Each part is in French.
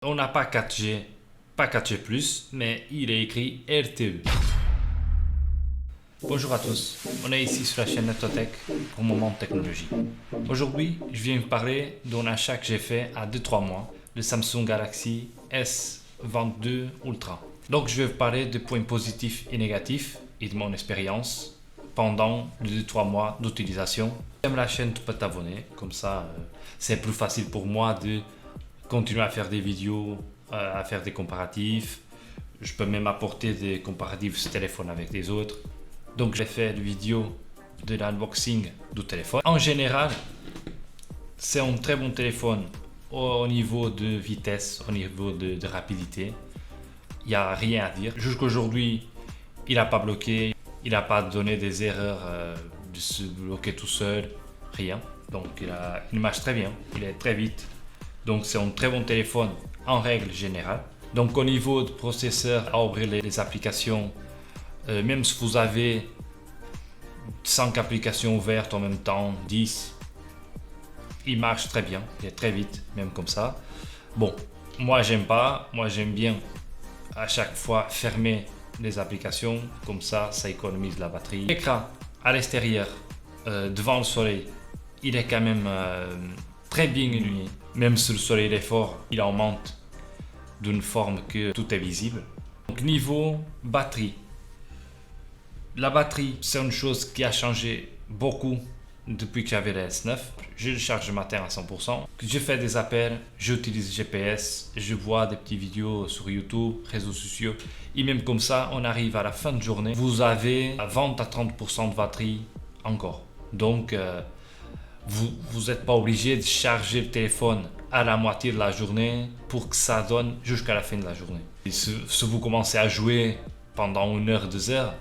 On n'a pas 4G, pas 4G+, mais il est écrit RTE. Bonjour à tous, on est ici sur la chaîne Nettotech pour Moment de Technologie. Aujourd'hui, je viens vous parler d'un achat que j'ai fait à 2-3 mois, le Samsung Galaxy S22 Ultra. Donc je vais vous parler des points positifs et négatifs et de mon expérience pendant les 2-3 mois d'utilisation. Si tu aimes la chaîne, tu peux t'abonner, comme ça c'est plus facile pour moi de continuer à faire des vidéos, à faire des comparatifs. Je peux même apporter des comparatifs sur téléphone avec des autres. Donc j'ai fait une vidéo de l'unboxing du téléphone. En général, c'est un très bon téléphone au niveau de vitesse, au niveau de rapidité. Il n'y a rien à dire. Jusqu'aujourd'hui, il n'a pas bloqué, il n'a pas donné des erreurs de se bloquer tout seul, rien. Donc il marche très bien, il est très vite. Donc c'est un très bon téléphone en règle générale. Donc au niveau de processeur, à ouvrir les applications, même si vous avez 5 applications ouvertes en même temps, 10, il marche très bien, il est très vite, même comme ça. Bon, moi j'aime pas, moi j'aime bien à chaque fois fermer les applications, comme ça économise la batterie. L'écran à l'extérieur, devant le soleil, il est quand même très bien illuminé. Même si le soleil est fort, il augmente d'une forme que tout est visible. Donc niveau batterie, la batterie c'est une chose qui a changé beaucoup depuis que j'avais la S9. Je le charge le matin à 100%. Je fais des appels, j'utilise GPS, je vois des petites vidéos sur YouTube, réseaux sociaux. Et même comme ça, on arrive à la fin de journée, vous avez 20 à 30% de batterie encore. Donc vous n'êtes pas obligé de charger le téléphone à la moitié de la journée pour que ça donne jusqu'à la fin de la journée. Et si vous commencez à jouer pendant 1 heure, 2 heures,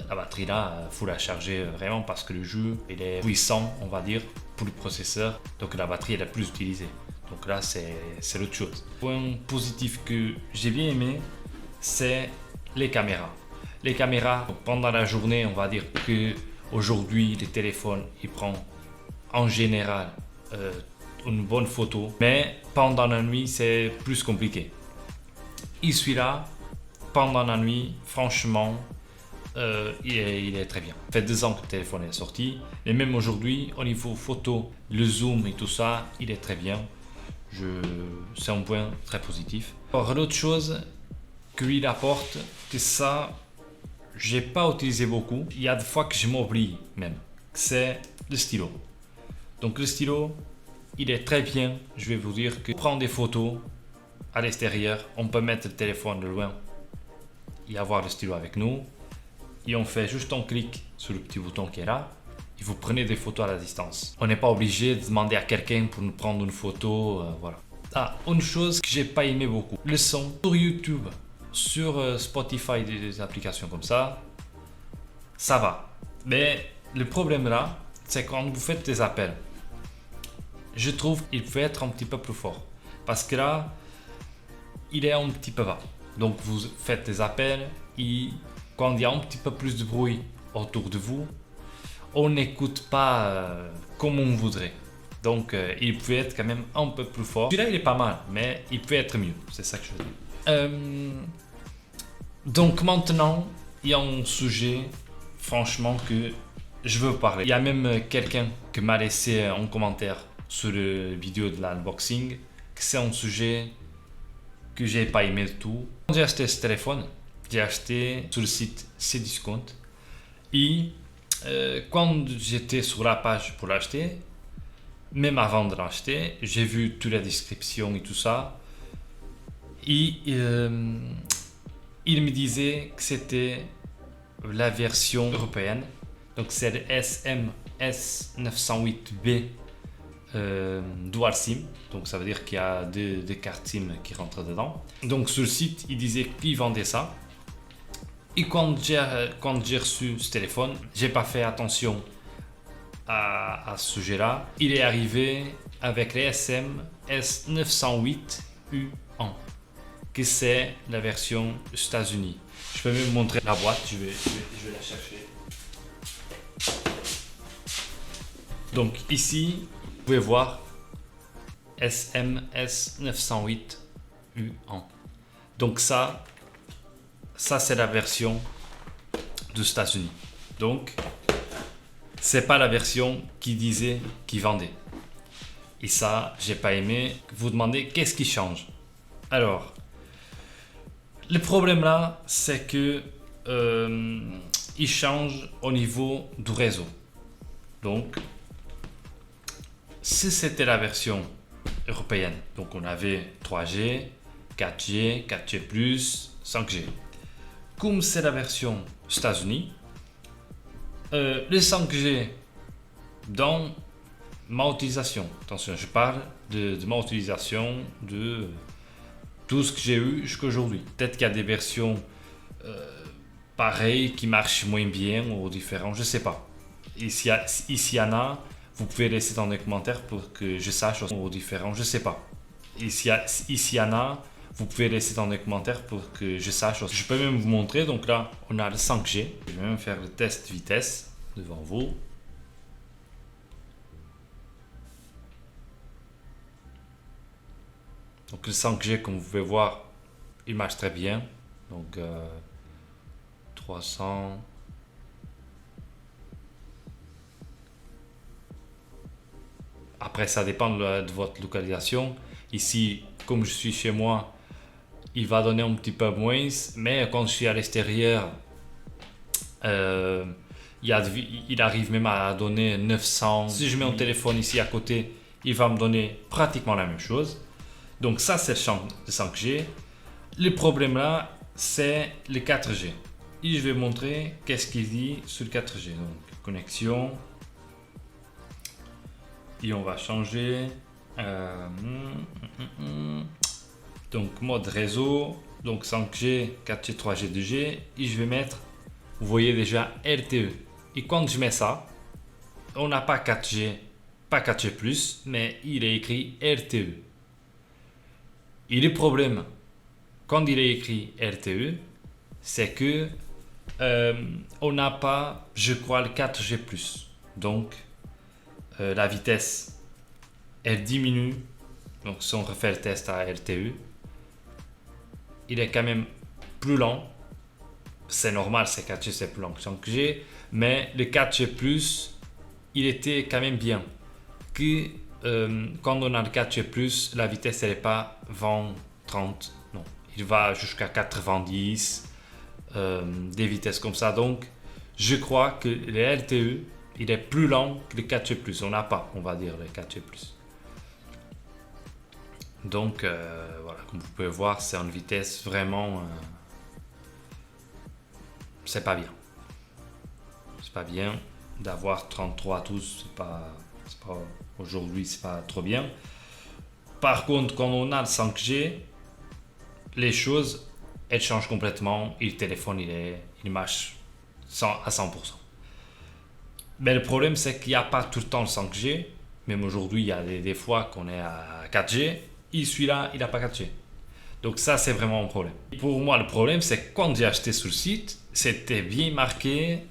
la batterie là, il faut la charger vraiment parce que le jeu il est puissant, on va dire, pour le processeur. Donc la batterie elle est plus utilisée. Donc là, c'est l'autre chose. Point positif que j'ai bien aimé, c'est les caméras. Les caméras, pendant la journée, on va dire que aujourd'hui les téléphones, ils prennent en général une bonne photo, mais pendant la nuit c'est plus compliqué. Et celui-là, pendant la nuit, franchement, il est très bien. Ça fait 2 ans que le téléphone est sorti, et même aujourd'hui, au niveau photo, le zoom et tout ça, il est très bien. C'est un point très positif. Alors, l'autre chose qu'il apporte, que ça, j'ai pas utilisé beaucoup. Il y a des fois que je m'oublie même. C'est le stylo. Donc le stylo, il est très bien. Je vais vous dire que prendre des photos à l'extérieur, on peut mettre le téléphone de loin et avoir le stylo avec nous. Et on fait juste un clic sur le petit bouton qui est là et vous prenez des photos à la distance. On n'est pas obligé de demander à quelqu'un pour nous prendre une photo, voilà. Ah, une chose que j'ai pas aimé beaucoup, le son sur YouTube, sur Spotify, des applications comme ça va. Mais le problème là, c'est quand vous faites des appels. Je trouve qu'il peut être un petit peu plus fort. Parce que là, il est un petit peu bas. Donc vous faites des appels et quand il y a un petit peu plus de bruit autour de vous, on n'écoute pas comme on voudrait. Donc il peut être quand même un peu plus fort. Celui-là il est pas mal, mais il peut être mieux. C'est ça que je veux dire. Donc maintenant, il y a un sujet franchement que je veux parler. Il y a même quelqu'un qui m'a laissé un commentaire sur la vidéo de l'unboxing que c'est un sujet que j'ai pas aimé du tout. Quand j'ai acheté ce téléphone, j'ai acheté sur le site Cdiscount et quand j'étais sur la page pour l'acheter, même avant de l'acheter, j'ai vu toute la description et tout ça et il me disait que c'était la version européenne. Donc c'est le SMS908B Dual SIM. Donc ça veut dire qu'il y a deux cartes SIM qui rentrent dedans. Donc sur le site, il disait qu'il vendait ça. Et quand j'ai reçu ce téléphone, j'ai pas fait attention à ce sujet-là. Il est arrivé avec les SM S908U1, que c'est la version États-Unis. Je peux même montrer la boîte, je vais la chercher. Donc ici, vous pouvez voir SMS 908 U1. Donc ça c'est la version des États-Unis. Donc, c'est pas la version qui vendait. Et ça, j'ai pas aimé. Vous demandez qu'est-ce qui change. Alors, le problème là, c'est que il change au niveau du réseau. Donc, si c'était la version européenne, donc on avait 3G, 4G, 4G+, 5G. Comme c'est la version États-Unis, le 5G dans ma utilisation, attention, je parle de ma utilisation de tout ce que j'ai eu jusqu'à aujourd'hui. Peut-être qu'il y a des versions pareilles qui marchent moins bien ou différentes, je ne sais pas. Et s'il y en a, vous pouvez laisser dans les commentaires pour que je sache ou différents, je ne sais pas. Et s'il y en a, vous pouvez laisser dans les commentaires pour que je sache. Je peux même vous montrer. Donc là, on a le 5G. Je vais même faire le test vitesse devant vous. Donc le 5G, comme vous pouvez voir, il marche très bien. Donc 300. Après, ça dépend de votre localisation. Ici, comme je suis chez moi, il va donner un petit peu moins. Mais quand je suis à l'extérieur, il arrive même à donner 900. Si je mets mon téléphone ici à côté, il va me donner pratiquement la même chose. Donc ça, c'est le 5G. Le problème là, c'est le 4G. Et je vais montrer qu'est-ce qu'il dit sur le 4G. Donc, connexion. Et on va changer. Donc, mode réseau. Donc, 5G, 4G, 3G, 2G. Et je vais mettre, vous voyez déjà, LTE. Et quand je mets ça, on n'a pas 4G, pas 4G+, mais il est écrit LTE. Et le problème, quand il est écrit LTE, c'est que on n'a pas, je crois, le 4G+. Donc, la vitesse, elle diminue. Donc, si on refait le test à LTE, il est quand même plus lent. C'est normal, c'est 4G, c'est plus lent que 5G. Mais le 4G+, il était quand même bien. Que quand on a le 4G+, la vitesse, elle n'est pas 20, 30. Non, il va jusqu'à 90. Des vitesses comme ça. Donc, je crois que le LTE, il est plus lent que le 4G+. On n'a pas, on va dire, le 4G+. Donc, voilà, comme vous pouvez voir, c'est en vitesse vraiment... c'est pas bien. C'est pas bien d'avoir 33 tous. Aujourd'hui, c'est pas trop bien. Par contre, quand on a le 5G, les choses, elles changent complètement. Et le téléphone, il marche à 100%. Mais le problème, c'est qu'il n'y a pas tout le temps le 5G. Même aujourd'hui, il y a des fois qu'on est à 4G. Et celui-là, il n'a pas 4G. Donc ça, c'est vraiment un problème. Pour moi, le problème, c'est que quand j'ai acheté sur le site, c'était bien marqué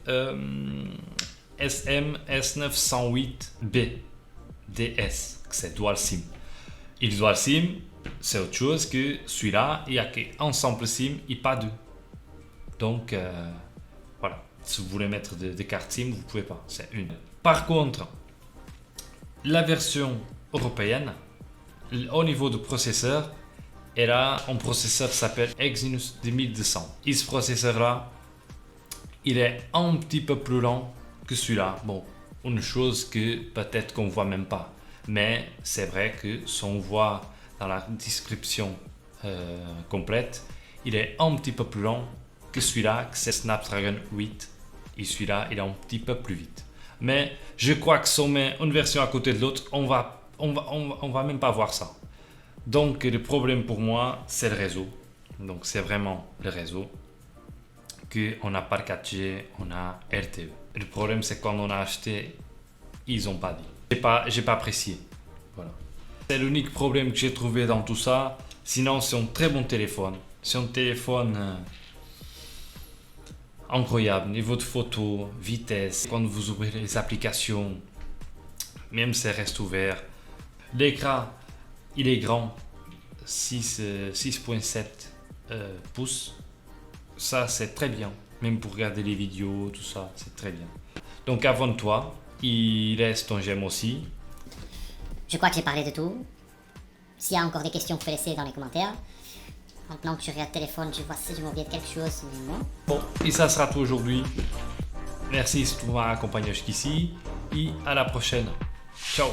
SM S908B DS. C'est Dual SIM. Et le Dual SIM, c'est autre chose que celui-là, il n'y a qu'un simple SIM et pas deux. Donc, voilà. Si vous voulez mettre des cartes SIM, vous ne pouvez pas. C'est une. Par contre, la version européenne, au niveau du processeur, elle a un processeur qui s'appelle Exynos 2200. Et ce processeur-là, il est un petit peu plus lent que celui-là. Bon, une chose que peut-être qu'on ne voit même pas. Mais c'est vrai que si on voit dans la description complète, il est un petit peu plus lent que celui-là, que c'est Snapdragon 8. Et celui-là, il est un petit peu plus vite. Mais je crois que si on met une version à côté de l'autre, on va même pas voir ça. Donc le problème pour moi, c'est le réseau. Donc c'est vraiment le réseau. Qu'on n'a pas le 4G, on a LTE. Le problème, c'est quand on a acheté, ils n'ont pas dit. J'ai pas apprécié. Voilà. C'est l'unique problème que j'ai trouvé dans tout ça. Sinon, c'est un très bon téléphone. C'est un téléphone incroyable. Niveau de photo, vitesse. Quand vous ouvrez les applications, même si elles restent ouvertes. L'écran, il est grand. 6.7 pouces. Ça, c'est très bien. Même pour regarder les vidéos, tout ça, c'est très bien. Donc, abonne-toi. Il laisse ton j'aime aussi. Je crois que j'ai parlé de tout. S'il y a encore des questions, vous pouvez laisser dans les commentaires. Maintenant que je regarde le téléphone, je vois si je m'oublie de quelque chose. Mais non. Bon, et ça sera tout aujourd'hui. Merci si tu m'as accompagné jusqu'ici. Et à la prochaine. Ciao.